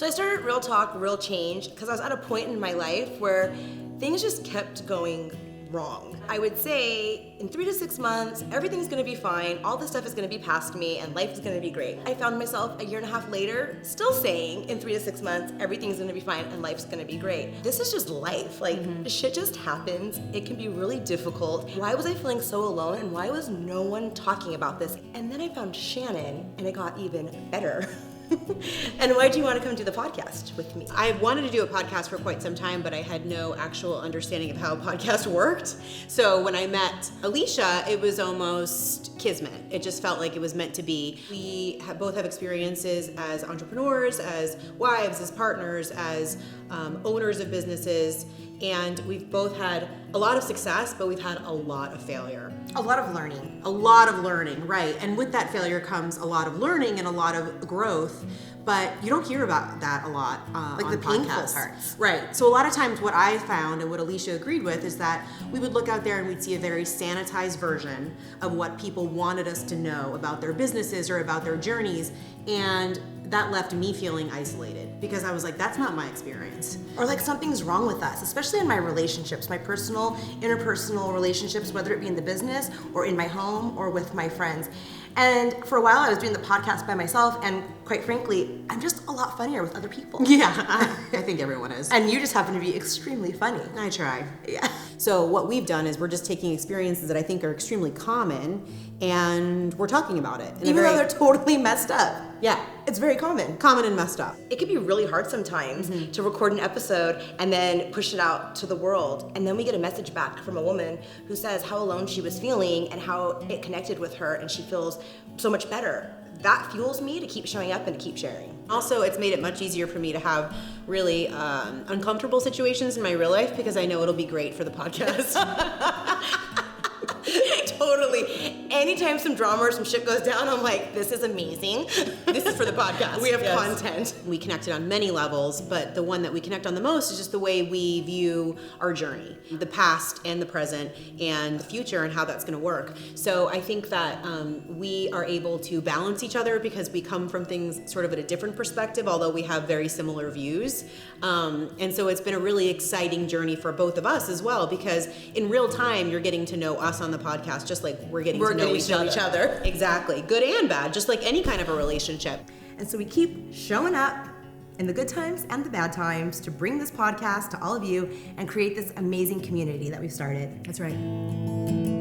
So I started Real Talk, Real Change because I was at a point in my life where things just kept going wrong. I would say in 3 to 6 months, everything's gonna be fine, all this stuff is gonna be past me, and life is gonna be great. I found myself a year and a half later, still saying in 3 to 6 months, everything's gonna be fine and life's gonna be great. This is just life. Shit just happens. It can be really difficult. Why was I feeling so alone, and why was no one talking about this? And then I found Shannon, and it got even better. And why do you want to come do the podcast with me? I wanted to do a podcast for quite some time, but I had no actual understanding of how a podcast worked. So when I met Elisha, it was almost kismet. It just felt like it was meant to be. We both have experiences as entrepreneurs, as wives, as partners, as owners of businesses, and we've both had a lot of success, but we've had a lot of failure. A lot of learning. A lot of learning, right. And with that failure comes a lot of learning and a lot of growth, but you don't hear about that a lot like on the painful podcasts. parts. Right. So a lot of times what I found and what Elisha agreed with is that we would look out there and we'd see a very sanitized version of what people wanted us to know about their businesses or about their journeys, and that left me feeling isolated because I was like, that's not my experience. Or like something's wrong with us, especially in my relationships, my personal, interpersonal relationships, whether it be in the business or in my home or with my friends. And for a while I was doing the podcast by myself, and quite frankly, I'm just a lot funnier with other people. Yeah, I think everyone is. And you just happen to be extremely funny. I try. Yeah. So what we've done is we're just taking experiences that I think are extremely common, and we're talking about it. Even though they're totally messed up. Yeah. It's very common. Common and messed up. It can be really hard sometimes to record an episode and then push it out to the world. And then we get a message back from a woman who says how alone she was feeling and how it connected with her and she feels so much better. That fuels me to keep showing up and to keep sharing. Also, it's made it much easier for me to have really uncomfortable situations in my real life because I know it'll be great for the podcast. Totally. Anytime some drama or some shit goes down, I'm like, this is amazing. This is for the podcast. We have content. We connected on many levels, but the one that we connect on the most is just the way we view our journey, the past and the present and the future and how that's going to work. So I think that we are able to balance each other because we come from things sort of at a different perspective, although we have very similar views. And so it's been a really exciting journey for both of us as well, because in real time, you're getting to know us on the podcast just like we're getting to know each other. Exactly. Good and bad, just like any kind of a relationship. And so we keep showing up in the good times and the bad times to bring this podcast to all of you and create this amazing community that we've started. That's right.